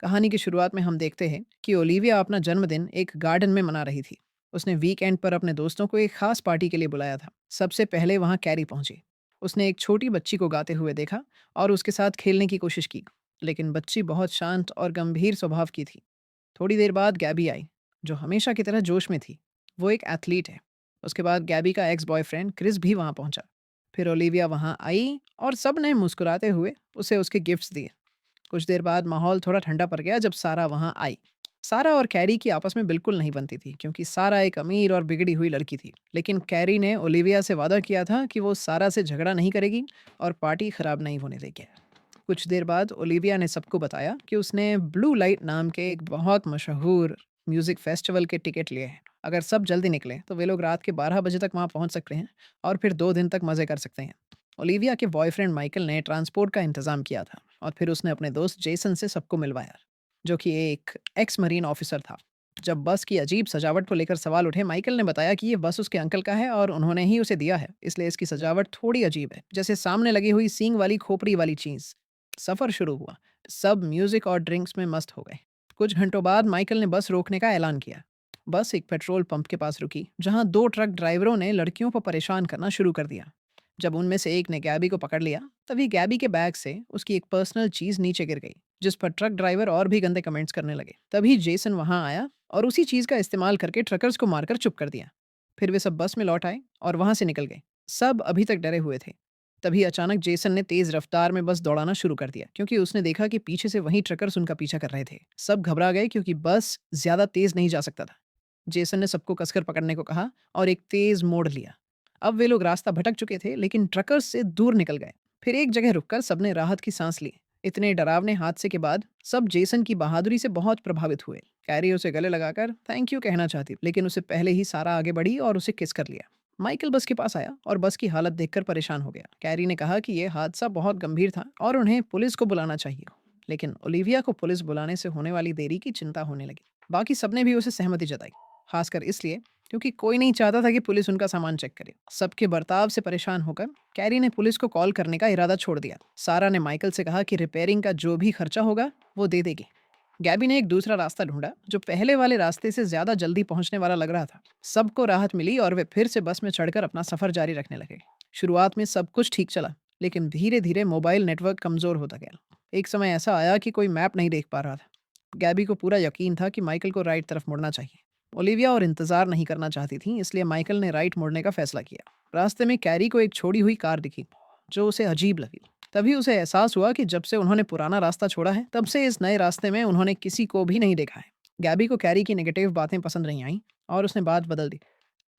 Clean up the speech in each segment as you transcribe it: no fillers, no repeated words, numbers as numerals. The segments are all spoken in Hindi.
कहानी की शुरुआत में हम देखते हैं कि ओलिविया अपना जन्मदिन एक गार्डन में मना रही थी। उसने वीकेंड पर अपने दोस्तों को एक खास पार्टी के लिए बुलाया था। सबसे पहले वहां कैरी पहुंची। उसने एक छोटी बच्ची को गाते हुए देखा और उसके साथ खेलने की कोशिश की, लेकिन बच्ची बहुत शांत और गंभीर स्वभाव की थी। थोड़ी देर बाद गैबी आई, जो हमेशा की तरह जोश में थी। वो एक एथलीट है। उसके बाद गैबी का एक्स बॉयफ्रेंड क्रिस भी वहां पहुंचा। फिर ओलिविया वहां आई और सब ने मुस्कुराते हुए उसे उसके गिफ्ट्स दिए। कुछ देर बाद माहौल थोड़ा ठंडा पड़ गया जब सारा वहां आई। सारा और कैरी की आपस में बिल्कुल नहीं बनती थी, क्योंकि सारा एक अमीर और बिगड़ी हुई लड़की थी। लेकिन कैरी ने ओलिविया से वादा किया था कि वो सारा से झगड़ा नहीं करेगी और पार्टी खराब नहीं होने देगी। कुछ देर बाद ओलिविया ने सबको बताया कि उसने ब्लू लाइट नाम के एक बहुत मशहूर म्यूजिक फेस्टिवल के टिकट लिए हैं। अगर सब जल्दी निकले तो वे लोग रात के 12 बजे तक वहां पहुंच सकते हैं और फिर 2 दिन तक मजे कर सकते हैं। ओलिविया के बॉयफ्रेंड माइकल ने ट्रांसपोर्ट का इंतजाम किया था और फिर उसने अपने दोस्त जेसन से सबको मिलवाया, जो कि एक एक्स मरीन ऑफिसर था। जब बस की अजीब सजावट को लेकर सवाल उठे, माइकल ने बताया कि ये बस उसके अंकल का है और उन्होंने ही उसे दिया है, इसलिए इसकी सजावट थोड़ी अजीब है, जैसे सामने लगी हुई सींग वाली खोपड़ी वाली चीज। सफर शुरू हुआ। सब म्यूजिक और ड्रिंक्स में मस्त हो गए। कुछ घंटों बाद माइकल ने बस रोकने का ऐलान किया। बस एक पेट्रोल पंप के पास रुकी, जहां 2 ट्रक ड्राइवरों ने लड़कियों को परेशान करना शुरू कर दिया। जब उनमें से एक ने गैबी को पकड़ लिया, तभी गैबी के बैग से उसकी एक पर्सनल चीज नीचे गिर गई, जिस पर ट्रक ड्राइवर और भी गंदे कमेंट्स करने लगे। तभी जेसन वहां आया और उसी चीज का इस्तेमाल करके ट्रकर्स को मारकर चुप कर दिया। फिर वे सब बस में लौट आए और वहां से निकल गए। सब अभी तक डरे हुए थे। तभी अचानक जेसन ने तेज रफ्तार में बस दौड़ाना शुरू कर दिया, क्योंकि उसने देखा कि पीछे से वही ट्रकर्स उनका पीछा कर रहे थे। सब घबरा गए क्योंकि बस ज्यादा तेज नहीं जा सकता था। जेसन ने सबको कसकर पकड़ने को कहा और एक तेज मोड़ लिया। अब वे लोग रास्ता भटक चुके थे, लेकिन ट्रकर्स से दूर निकल गए। फिर एक जगह रुककर सबने राहत की सांस ली। इतने डरावने हादसे के बाद सब जेसन की बहादुरी से बहुत प्रभावित हुए। कैरी उसे गले लगाकर थैंक यू कहना चाहती, लेकिन उसे पहले ही सारा आगे बढ़ी और उसे किस कर लिया। माइकल बस के पास आया और बस की हालत देखकर परेशान हो गया। कैरी ने कहा कि यह हादसा बहुत गंभीर था और उन्हें पुलिस को बुलाना चाहिए, लेकिन ओलिविया को पुलिस बुलाने से होने वाली देरी की चिंता होने लगी। बाकी सबने भी उसे सहमति जताई, खासकर इसलिए क्योंकि कोई नहीं चाहता था कि पुलिस उनका सामान चेक करे। सबके बर्ताव से परेशान होकर कैरी ने पुलिस को कॉल करने का इरादा छोड़ दिया। सारा ने माइकल से कहा कि रिपेयरिंग का जो भी खर्चा होगा वो दे देगी। गैबी ने एक दूसरा रास्ता ढूंढा, जो पहले वाले रास्ते से ज्यादा जल्दी पहुंचने वाला लग रहा था। सबको राहत मिली और वे फिर से बस में चढ़कर अपना सफर जारी रखने लगे। शुरुआत में सब कुछ ठीक चला, लेकिन धीरे धीरे मोबाइल नेटवर्क कमजोर होता गया। एक समय ऐसा आया कि कोई मैप नहीं देख पा रहा था। गैबी को पूरा यकीन था कि माइकल को राइट तरफ मुड़ना चाहिए। ओलिविया और इंतजार नहीं करना चाहती थी, इसलिए माइकल ने राइट मुड़ने का फैसला किया। रास्ते में कैरी को एक छोड़ी हुई कार दिखी, जो उसे अजीब लगी। तभी उसे एहसास हुआ कि जब से उन्होंने पुराना रास्ता छोड़ा है, तब से इस नए रास्ते में उन्होंने किसी को भी नहीं देखा है। गैबी को कैरी की नेगेटिव बातें पसंद नहीं आईं और उसने बात बदल दी।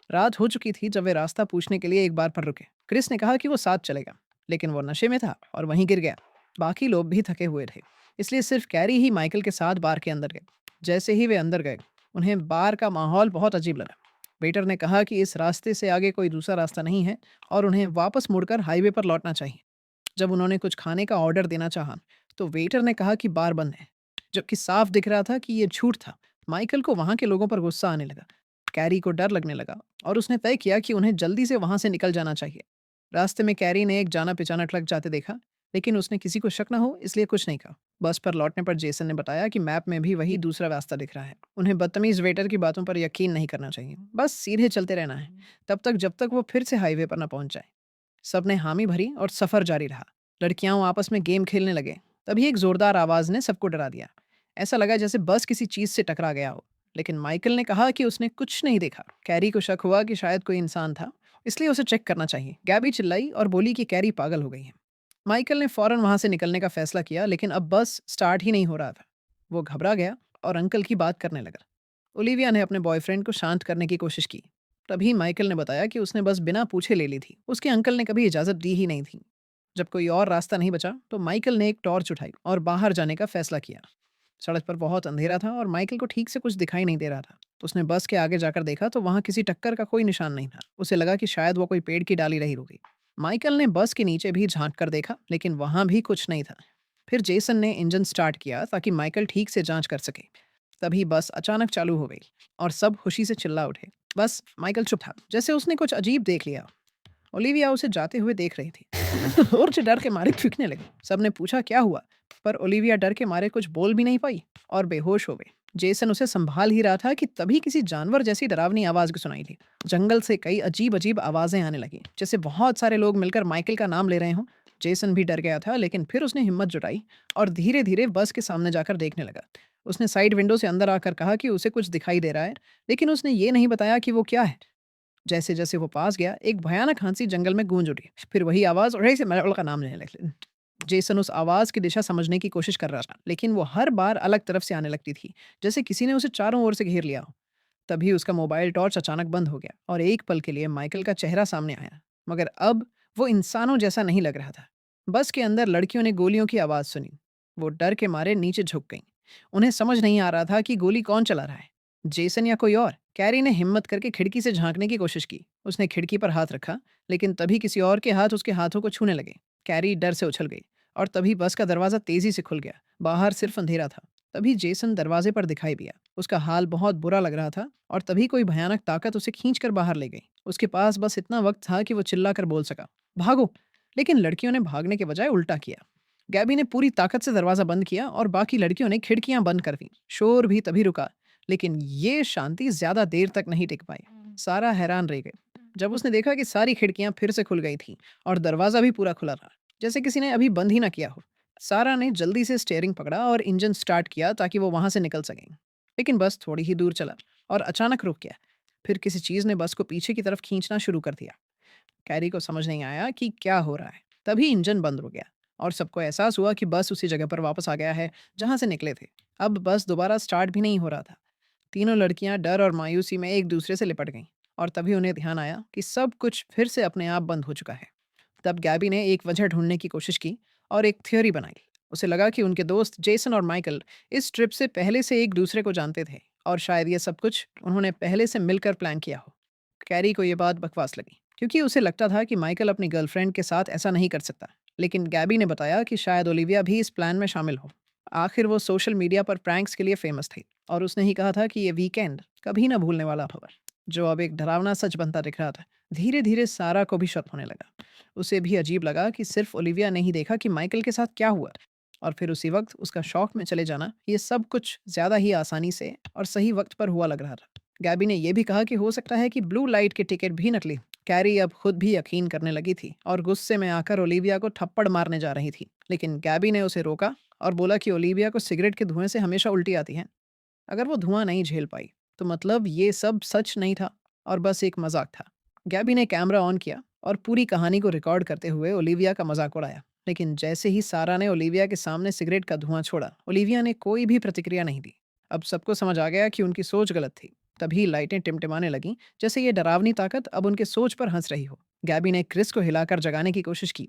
रात हो चुकी थी जब वे रास्ता पूछने के लिए एक बार पर रुके। क्रिस ने कहा कि वो साथ चलेगा, लेकिन वो नशे में था और वहीं गिर गया। बाकी लोग भी थके हुए थे, इसलिए सिर्फ कैरी ही माइकल के साथ बार के अंदर गए। जैसे ही वे अंदर गए, उन्हें बार का माहौल बहुत अजीब लगा। वेटर ने कहा कि इस रास्ते से आगे कोई दूसरा रास्ता नहीं है और उन्हें वापस मुड़कर हाईवे पर लौटना चाहिए। जब उन्होंने कुछ खाने का ऑर्डर देना चाहा, तो वेटर ने कहा कि बार बंद है, जबकि साफ दिख रहा था कि ये झूठ था। माइकल को वहां के लोगों पर गुस्सा आने लगा। कैरी को डर लगने लगा और उसने तय किया कि उन्हें जल्दी से वहां से निकल जाना चाहिए। रास्ते में कैरी ने एक जाना पहचाना ट्रक जाते देखा, लेकिन उसने किसी को शक न हो इसलिए कुछ नहीं कहा। बस पर लौटने पर जेसन ने बताया कि मैप में भी वही दूसरा रास्ता दिख रहा है। उन्हें बदतमीज वेटर की बातों पर यकीन नहीं करना चाहिए, बस सीधे चलते रहना है, तब तक जब तक वो फिर से हाईवे पर न पहुंच जाए। सबने हामी भरी और सफर जारी रहा। लड़कियां आपस में गेम खेलने लगे। तभी एक जोरदार आवाज ने सबको डरा दिया। ऐसा लगा जैसे बस किसी चीज से टकरा गया हो, लेकिन माइकल ने कहा कि उसने कुछ नहीं देखा। कैरी को शक हुआ कि शायद कोई इंसान था, इसलिए उसे चेक करना चाहिए। गैबी चिल्लाई और बोली कि कैरी पागल हो गई है। माइकल ने फौरन वहां से निकलने का फैसला किया, लेकिन अब बस स्टार्ट ही नहीं हो रहा था। वो घबरा गया और अंकल की बात करने लगा। ओलिविया ने अपने बॉयफ्रेंड को शांत करने की कोशिश की। तभी माइकल ने बताया कि उसने बस बिना पूछे ले ली थी, उसके अंकल ने कभी इजाजत दी ही नहीं थी। जब कोई और रास्ता नहीं बचा, तो माइकल ने एक टॉर्च उठाई और बाहर जाने का फैसला किया। सड़क पर बहुत अंधेरा था और माइकल को ठीक से कुछ दिखाई नहीं दे रहा था। उसने बस के आगे जाकर देखा तो वहां किसी टक्कर का कोई निशान नहीं था। उसे लगा कि शायद वो कोई पेड़ की डाली रही होगी। माइकल ने बस के नीचे भी झांक कर देखा, लेकिन वहां भी कुछ नहीं था। फिर जेसन ने इंजन स्टार्ट किया ताकि माइकल ठीक से जांच कर सके। तभी बस अचानक चालू हो गई और सब खुशी से चिल्ला उठे। बस माइकल चुप था, जैसे उसने कुछ अजीब देख लिया। ओलिविया उसे जाते हुए देख रही थी और से डर के मारे चीखने लगी। सबने पूछा क्या हुआ, पर ओलिविया डर के मारे कुछ बोल भी नहीं पाई और बेहोश हो गई। जेसन उसे संभाल ही रहा था कि तभी किसी जानवर जैसी डरावनी आवाज सुनाई दी। जंगल से कई अजीब अजीब आवाजें आने लगी, जैसे बहुत सारे लोग मिलकर माइकल का नाम ले रहे हों। जेसन भी डर गया था, लेकिन फिर उसने हिम्मत जुटाई और धीरे धीरे बस के सामने जाकर देखने लगा। उसने साइड विंडो से अंदर आकर कहा कि उसे कुछ दिखाई दे रहा है, लेकिन उसने ये नहीं बताया कि वो क्या है। जैसे जैसे वो पास गया, एक भयानक खांसी जंगल में गूंज उठी। फिर वही आवाज और से मैकल का नाम लेने लगी। जेसन उस आवाज की दिशा समझने की कोशिश कर रहा था, लेकिन वो हर बार अलग तरफ से आने लगती थी, जैसे किसी ने उसे चारों ओर से घेर लिया हो। तभी उसका मोबाइल टॉर्च अचानक बंद हो गया और एक पल के लिए माइकल का चेहरा सामने आया, मगर अब वो इंसानों जैसा नहीं लग रहा था। बस के अंदर लड़कियों ने गोलियों की आवाज सुनी। वो डर के मारे नीचे झुक गईं। उन्हें समझ नहीं आ रहा था कि गोली कौन चला रहा है, जेसन या कोई और। कैरी ने हिम्मत करके खिड़की से झांकने की कोशिश की। उसने खिड़की पर हाथ रखा, लेकिन तभी किसी और के हाथ उसके हाथों को छूने लगे। कैरी डर से उछल गई और तभी बस का दरवाजा तेजी से खुल गया। बाहर सिर्फ अंधेरा था। तभी जेसन दरवाजे पर दिखाई दिया। उसका हाल बहुत बुरा लग रहा था और तभी कोई भयानक ताकत उसे खींचकर बाहर ले गई। उसके पास बस इतना वक्त था कि वो चिल्लाकर बोल सका, भागो। लेकिन लड़कियों ने भागने के बजाय उल्टा किया। गैबी ने पूरी ताकत से दरवाजा बंद किया और बाकी लड़कियों ने खिड़कियां बंद कर दी। शोर भी तभी रुका, लेकिन ये शांति ज्यादा देर तक नहीं टिक पाई। सारा हैरान रह गई जब उसने देखा कि सारी खिड़कियां फिर से खुल गई थीं और दरवाजा भी पूरा खुला रहा, जैसे किसी ने अभी बंद ही ना किया हो। सारा ने जल्दी से स्टीयरिंग पकड़ा और इंजन स्टार्ट किया ताकि वो वहां से निकल सकें। लेकिन बस थोड़ी ही दूर चला और अचानक रुक गया। फिर किसी चीज ने बस को पीछे की तरफ खींचना शुरू कर दिया। कैरी को समझ नहीं आया कि क्या हो रहा है। तभी इंजन बंद हो गया और सबको एहसास हुआ कि बस उसी जगह पर वापस आ गया है जहां से निकले थे। अब बस दोबारा स्टार्ट भी नहीं हो रहा था। तीनों लड़कियां डर और मायूसी में एक दूसरे से लिपट गईं और तभी उन्हें ध्यान आया कि सब कुछ फिर से अपने आप बंद हो चुका है। तब गैबी ने एक वजह ढूंढने की कोशिश की और एक थ्योरी बनाई। उसे लगा कि उनके दोस्त जेसन और माइकल इस ट्रिप से पहले से एक दूसरे को जानते थे और शायद ये सब कुछ उन्होंने पहले से मिलकर प्लान किया हो। कैरी को ये बात बकवास लगी, क्योंकि उसे लगता था कि माइकल अपनी गर्लफ्रेंड के साथ ऐसा नहीं कर सकता। लेकिन गैबी ने बताया कि शायद ओलिविया भी इस प्लान में शामिल हो। आखिर वो सोशल मीडिया पर प्रैंक्स के लिए फेमस थी और उसने ही कहा था कि ये वीकेंड कभी ना भूलने वाला खबर, जो अब एक डरावना सच बनता दिख रहा था। धीरे धीरे सारा को भी शक होने लगा। उसे भी अजीब लगा कि सिर्फ ओलिविया ने ही देखा कि माइकल के साथ क्या हुआ। और फिर उसी वक्त उसका शौक में चले जाना, ये सब कुछ ज्यादा ही आसानी से और सही वक्त पर हुआ लग रहा था। गैबी ने यह भी कहा कि हो सकता है कि ब्लू लाइट के टिकट भी नकली। कैरी अब खुद भी यकीन करने लगी थी और गुस्से में आकर ओलिविया को थप्पड़ मारने जा रही थी, लेकिन गैबी ने उसे रोका और बोला कि ओलिविया को सिगरेट के धुएं से हमेशा उल्टी आती है। अगर वो धुआं नहीं झेल पाई, तो मतलब ये सब सच नहीं था और बस एक मजाक था। गैबी ने कैमरा ऑन किया और पूरी कहानी को रिकॉर्ड करते हुए ओलिविया का मजाक उड़ाया। लेकिन जैसे ही सारा ने ओलिविया के सामने सिगरेट का धुआं छोड़ा, ओलिविया ने कोई भी प्रतिक्रिया नहीं दी। अब सबको समझ आ गया कि उनकी सोच गलत थी। तभी लाइटें टिमटिमाने लगीं, जैसे ये डरावनी ताकत अब उनके सोच पर हंस रही हो। गैबी ने क्रिस को हिलाकर जगाने की कोशिश की।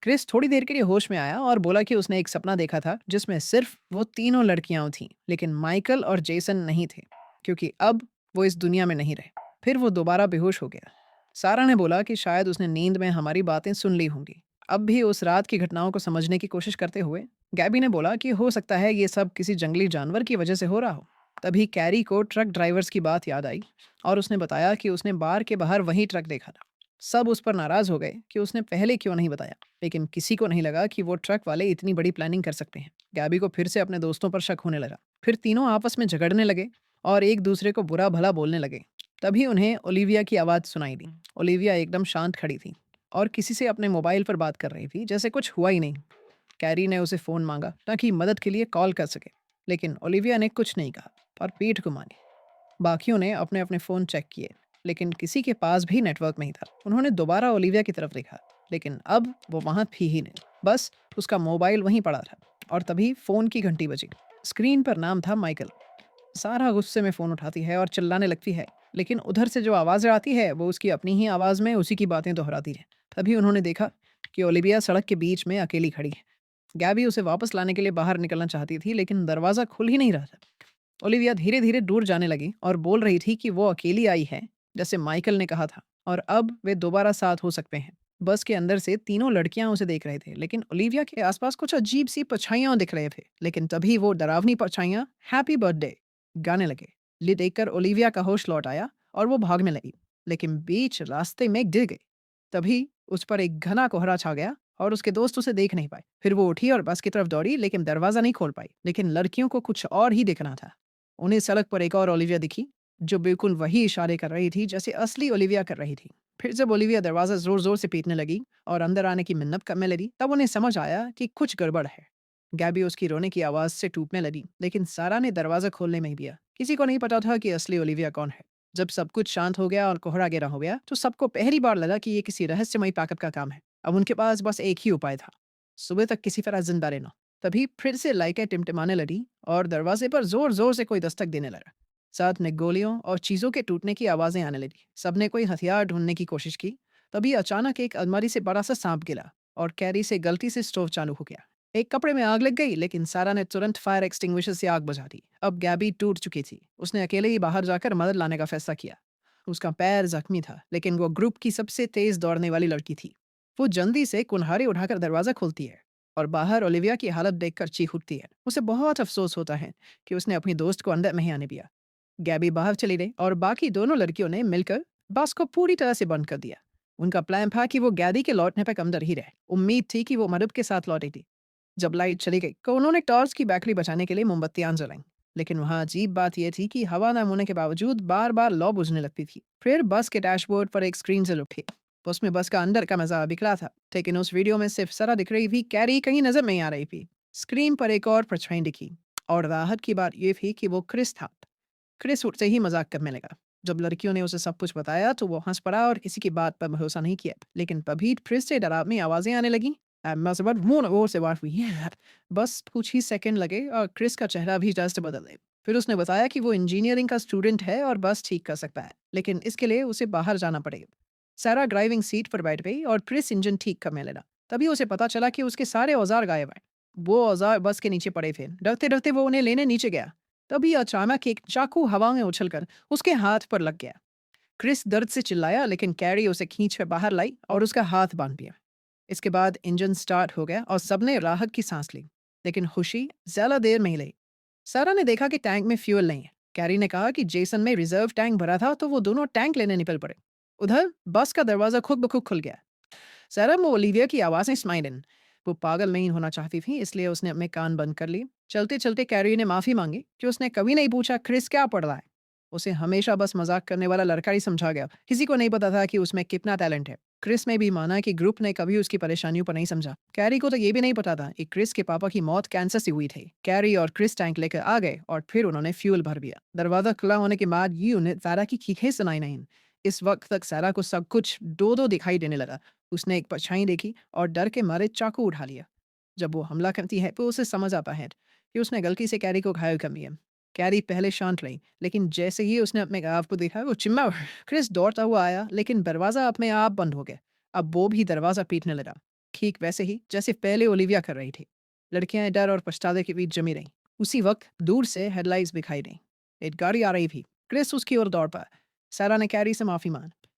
क्रिस थोड़ी देर के लिए होश में आया और बोला कि उसने एक सपना देखा था जिसमें सिर्फ वो तीनों लड़कियां थीं, लेकिन माइकल और जेसन नहीं थे, क्योंकि अब वो इस दुनिया में नहीं रहे। फिर वो दोबारा बेहोश हो गया। सारा ने बोला कि शायद उसने नींद में हमारी बातें सुन ली होंगी। अब भी उस रात की घटनाओं को समझने की कोशिश करते हुए गैबी ने बोला कि हो सकता है ये सब किसी जंगली जानवर की वजह से हो रहा हो। तभी कैरी को ट्रक ड्राइवर्स की बात याद आई और उसने बताया कि उसने बार के बाहर वही ट्रक देखा था। सब उस पर नाराज हो गए कि उसने पहले क्यों नहीं बताया, लेकिन किसी को नहीं लगा कि वो ट्रक वाले इतनी बड़ी प्लानिंग कर सकते हैं। गैबी को फिर से अपने दोस्तों पर शक होने लगा। फिर तीनों आपस में झगड़ने लगे और एक दूसरे को बुरा भला बोलने लगे। तभी उन्हें ओलिविया की आवाज़ सुनाई दी। ओलिविया एकदम शांत खड़ी थी और किसी से अपने मोबाइल पर बात कर रही थी, जैसे कुछ हुआ ही नहीं। कैरी ने उसे फ़ोन मांगा ताकि मदद के लिए कॉल कर सके, लेकिन ओलिविया ने कुछ नहीं कहा और पीठ घुमानी। बाकियों ने अपने अपने फ़ोन चेक किए, लेकिन किसी के पास भी नेटवर्क नहीं था। उन्होंने दोबारा ओलिविया की तरफ देखा, लेकिन अब वो वहाँ थी ही नहीं। बस उसका मोबाइल वहीं पड़ा था और तभी फ़ोन की घंटी बजी। स्क्रीन पर नाम था माइकल। सारा गुस्से में फ़ोन उठाती है और चिल्लाने लगती है, लेकिन उधर से जो आवाज़ें आती है वो उसकी अपनी ही आवाज़ में उसी की बातें दोहराती है। तभी उन्होंने देखा कि ओलिविया सड़क के बीच में अकेली खड़ी है। गैबी उसे वापस लाने के लिए बाहर निकलना चाहती थी, लेकिन दरवाज़ा खुल ही नहीं रहा था। ओलिविया धीरे धीरे दूर जाने लगी और बोल रही थी कि वो अकेली आई है, जैसे माइकल ने कहा था, और अब वे दोबारा साथ हो सकते हैं। बस के अंदर से तीनों लड़कियां उसे देख रहे थे, लेकिन ओलिविया के आसपास कुछ अजीब सी परछाइयां दिख रहे थे। लेकिन तभी वो डरावनी परछाइयां हैप्पी बर्थडे गाने लगे। ये देखकर ओलिविया का होश लौट आया और वो भागने लगी, लेकिन बीच रास्ते में गिर गई। तभी उस पर एक घना कोहरा छा गया और उसके दोस्त उसे देख नहीं पाए। फिर वो उठी और बस की तरफ दौड़ी, लेकिन दरवाजा नहीं खोल पाई। लेकिन लड़कियों को कुछ और ही दिखना था। उन्हें सड़क पर एक और ओलिविया दिखी, जो बिल्कुल वही इशारे कर रही थी जैसे असली ओलिविया कर रही थी। फिर जब ओलिविया दरवाजा जोर जोर से पीटने लगी और अंदर आने की मिन्नत करने लगी, तब उन्हें समझ आया कि कुछ गड़बड़ है। गैबी उसकी रोने की आवाज से टूटने लगी, लेकिन सारा ने दरवाजा खोलने में ही दिया। किसी को नहीं पता था कि असली ओलिविया कौन है। जब सब कुछ शांत हो गया और कोहरा गिरा हो गया, तो सबको पहली बार लगा कि ये किसी रहस्यमयी ताकत का काम है। अब उनके पास बस एक ही उपाय था, सुबह तक किसी तरह जिंदा रहना। तभी फिर से लाइटें टिमटिमाने लगी और दरवाजे पर जोर जोर से कोई दस्तक देने लगा। साथ में गोलियों और चीजों के टूटने की आवाजें आने लगी। सबने कोई हथियार ढूंढने की कोशिश की। तभी अचानक एक अलमारी से बड़ा सा सांप गिरा और कैरी से गलती से स्टोव चालू हो गया। एक कपड़े में आग लग गई, लेकिन सारा ने तुरंत फायर एक्सटिंग्विशर से आग बुझा दी। अब गैबी टूट चुकी थी। उसने अकेले ही बाहर जाकर मदद लाने का फैसला किया। उसका पैर जख्मी था, लेकिन वो ग्रुप की सबसे तेज दौड़ने वाली लड़की थी। वो जल्दी से कुल्हाड़ी उठाकर दरवाजा खोलती है और बाहर ओलिविया की हालत देखकर चीख उठती है। उसे बहुत अफसोस होता है कि उसने अपनी दोस्त को अंदर नहीं आने दिया। गैबी बाहर चली गई और बाकी दोनों लड़कियों ने मिलकर बस को पूरी तरह से बंद कर दिया। उनका प्लान था कि वो गैदी के लौटने तक अंदर ही रहे। उम्मीद थी कि वो मदद के साथ लौटेगी। जब लाइट चली गई तो उन्होंने टॉर्च की बैटरी बचाने के लिए मोमबत्तियां जलाईं। लेकिन वहाँ अजीब बात यह थी कि हवा न होने के बावजूद बार बार लौ बुझने लगती थी। फिर बस के डैशबोर्ड पर एक स्क्रीन से उठी। उसमें बस का अंदर का मजा बिखरा था, लेकिन उस वीडियो में सिर्फ सरा दिख रही थी, कैरी कहीं नजर नहीं आ रही थी। स्क्रीन पर एक और परछाई दिखी और राहत की बात यह थी कि वो क्रिस था। क्रिस उठते ही मजाक करने लगा। जब लड़कियों ने उसे सब कुछ बताया तो वो हंस पड़ा और किसी की बात पर भरोसा नहीं किया। लेकिन तभी फिर से डरावनी आवाजें आने लगी। मसबत वो से बात हुई है। बस कुछ ही सेकंड लगे और क्रिस का चेहरा भी जस्ट बदल गया। फिर उसने बताया कि वो इंजीनियरिंग का स्टूडेंट है और बस ठीक कर सकता है, लेकिन इसके लिए उसे बाहर जाना पड़ेगा। सारा ड्राइविंग सीट पर बैठ गई और क्रिस इंजन ठीक करने लगा। तभी उसे पता चला कि उसके सारे औजार गायब हैं। वो औजार बस के नीचे पड़े थे। डरते डरते वो उन्हें लेने नीचे गया। तभी अचानक एक चाकू हवा में उछलकर उसके हाथ पर लग गया। क्रिस दर्द से चिल्लाया, लेकिन कैरी उसे खींच कर बाहर लाई और उसका हाथ बांध दिया। इसके बाद इंजन स्टार्ट हो गया और सबने राहत की सांस ली। लेकिन खुशी ज्यादा देर नहीं ली। सारा ने देखा कि टैंक में फ्यूल नहीं है। कैरी ने कहा कि जेसन में रिजर्व टैंक भरा था, तो वो दोनों टैंक लेने निकल पड़े। उधर बस का दरवाजा खुद ब खुद खुल गया। सारा में ओलिविया की आवाज़ें स्माइल इन। वो पागल नहीं होना चाहती थी, इसलिए उसने अपने कान बंद कर लिए। चलते-चलते कैरी ने माफ़ी माँगी कि उसने कभी नहीं पूछा क्रिस क्या पढ़ रहा है। उसे हमेशा बस मज़ाक करने वाला लड़का ही समझा गया। किसी को नहीं पता था कि उसमें कितना टैलेंट है। क्रिस ने भी माना कि ग्रुप ने कभी उसकी परेशानियों पर नहीं समझा। कैरी को तो ये भी नहीं पता था कि क्रिस के पापा की मौत कैंसर से हुई थी। कैरी और क्रिस टैंक लेकर आ गए और फिर उन्होंने फ्यूल भर दिया। दरवाज़ा खुला होने के बाद ये उन्हें सारा की चीखें सुनाई नहीं। इस वक्त तक सारा को सब कुछ दो-दो दिखाई देने लगा। उसने एक परछाई देखी और डर के मारे चाकू उठा लिया। जब वो हमला करती है तो उसे समझ आता है कि उसने गलती से कैरी को घायल कर दिया। कैरी पहले शांत रही, लेकिन जैसे ही उसने अपने गाँव को देखा वो चिल्ला उठी। क्रिस दौड़ता हुआ आया, लेकिन दरवाजा अपने आप बंद हो गया। अब वो भी दरवाजा पीटने लगा, ठीक वैसे ही जैसे पहले ओलिविया कर रही थी। लड़कियां डर और पछतावे के बीच जमी रहीं। उसी वक्त दूर से हेडलाइट्स दिखाई दी। एक गाड़ी आ रही थी। क्रिस उसकी ओर दौड़ पाया। सारा ने कैरी से माफी मांगी।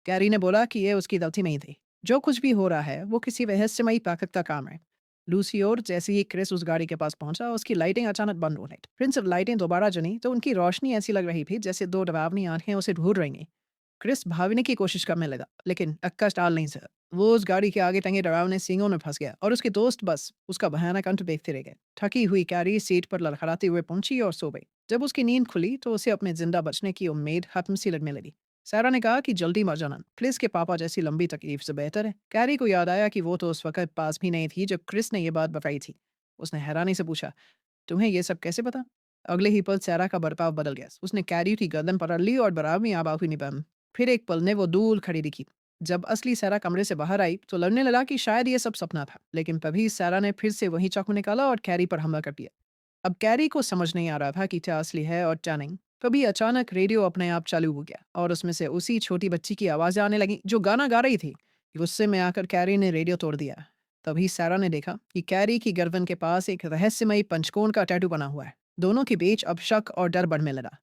कैरी ने बोला कि ये उसकी गलती नहीं थी। जो कुछ भी हो रहा है वो किसी रहस्यमयी ताकत का काम है। लूसी और जैसे ही क्रिस उस गाड़ी के पास पहुंचा, उसकी लाइटें अचानक बंद हो गई। फिर जब लाइटें दोबारा जली तो उनकी रोशनी ऐसी लग रही थी जैसे दो डरावनी आंखें उसे ढूंढ रही हैं। क्रिस भागने की कोशिश करने लगा, लेकिन अक्का टाल नहीं सका। वो उस गाड़ी के आगे टंगे डरावने सींगों में फंस गया और उसके दोस्त बस उसका भयानक अंत देखते रह गए। थकी हुई कैरी सीट पर लड़खड़ाते हुए पहुंची और सो गई। जब उसकी नींद खुली तो उसे अपने जिंदा बचने की उम्मीद खत्म सी लगने लगी। सारा ने कहा कि जल्दी मर जाना, क्रिस के पापा जैसी लंबी तकलीफ से बेहतर है। कैरी को याद आया कि वो तो उस वक्त पास भी नहीं थी जब क्रिस ने यह बात बताई थी। उसने हैरानी से पूछा, तुम्हें ये सब कैसे पता? अगले ही पल सारा का बर्ताव बदल गया। उसने कैरी की गर्दन पकड़ ली और बराबरी आबाहू निभाई। फिर एक पल ने वो दूर खड़ी दिखी। जब असली सारा कमरे से बाहर आई तो लगने लगा कि शायद ये सब सपना था, लेकिन तभी सारा ने फिर से वही चाकू निकाला और कैरी पर हमला कर दिया। अब कैरी को समझ नहीं आ रहा था कि क्या असली है और क्या नहीं। तभी अचानक रेडियो अपने आप चालू हो गया और उसमें से उसी छोटी बच्ची की आवाज़ें आने लगी जो गाना गा रही थी। गुस्से में आकर कैरी ने रेडियो तोड़ दिया। तभी सारा ने देखा कि कैरी की गर्दन के पास एक रहस्यमयी पंचकोण का टैटू बना हुआ है। दोनों के बीच अब शक और डर बढ़ने लगा।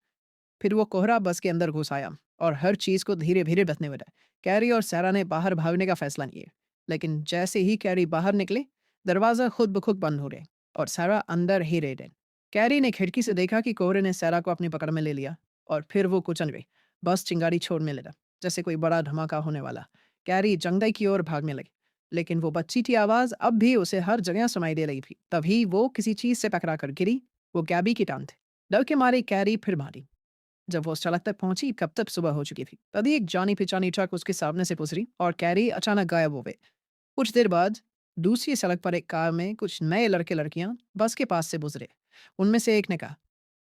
फिर वो कोहरा बस के अंदर घुस आया और हर चीज को धीरे धीरे बचने लगा। कैरी और सारा ने बाहर भागने का फैसला लिया, लेकिन जैसे ही कैरी बाहर निकले दरवाजा खुद ब खुद बंद हो गया और सारा अंदर ही रह गई। कैरी ने खिड़की से देखा कि कोहरे ने सारा को अपनी पकड़ में ले लिया और फिर वो कुचल गई। बस चिंगारी छोड़ने लगा जैसे कोई बड़ा धमाका होने वाला। कैरी जंगल की ओर भागने लगी, लेकिन वो बच्ची की आवाज़ अब भी उसे हर जगह सुनाई दे रही थी। तभी वो किसी चीज़ से टकरा कर गिरी। वो गैबी की टाँग थी। डर के मारे कैरी फिर मारी। जब वो उस सड़क तक पहुंची, कब तक सुबह हो चुकी थी। तभी एक जानी-पहचानी ट्रक उसके सामने से गुजरी और कैरी अचानक गायब हो गई। कुछ देर बाद दूसरी सड़क पर एक कार में कुछ नए लड़के-लड़कियां बस के पास से गुजरे। उनमें से एक ने कहा,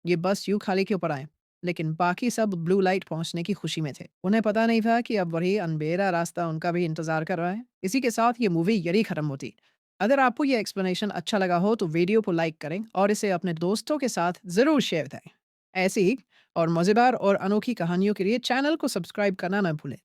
"ये बस यूं खाली क्यों पड़ा है?" लेकिन बाकी सब ब्लू लाइट पहुंचने की खुशी में थे। उन्हें पता नहीं था कि अब वही अनबेरा रास्ता उनका भी इंतजार कर रहा है। इसी के साथ ये मूवी यही खत्म होती। अगर आपको ये एक्सप्लेनेशन अच्छा लगा हो तो वीडियो को लाइक करें और इसे अपने दोस्तों के साथ ज़रूर शेयर करें। ऐसी ही और मज़ेदार और अनोखी कहानियों के लिए चैनल को सब्सक्राइब करना न भूलें।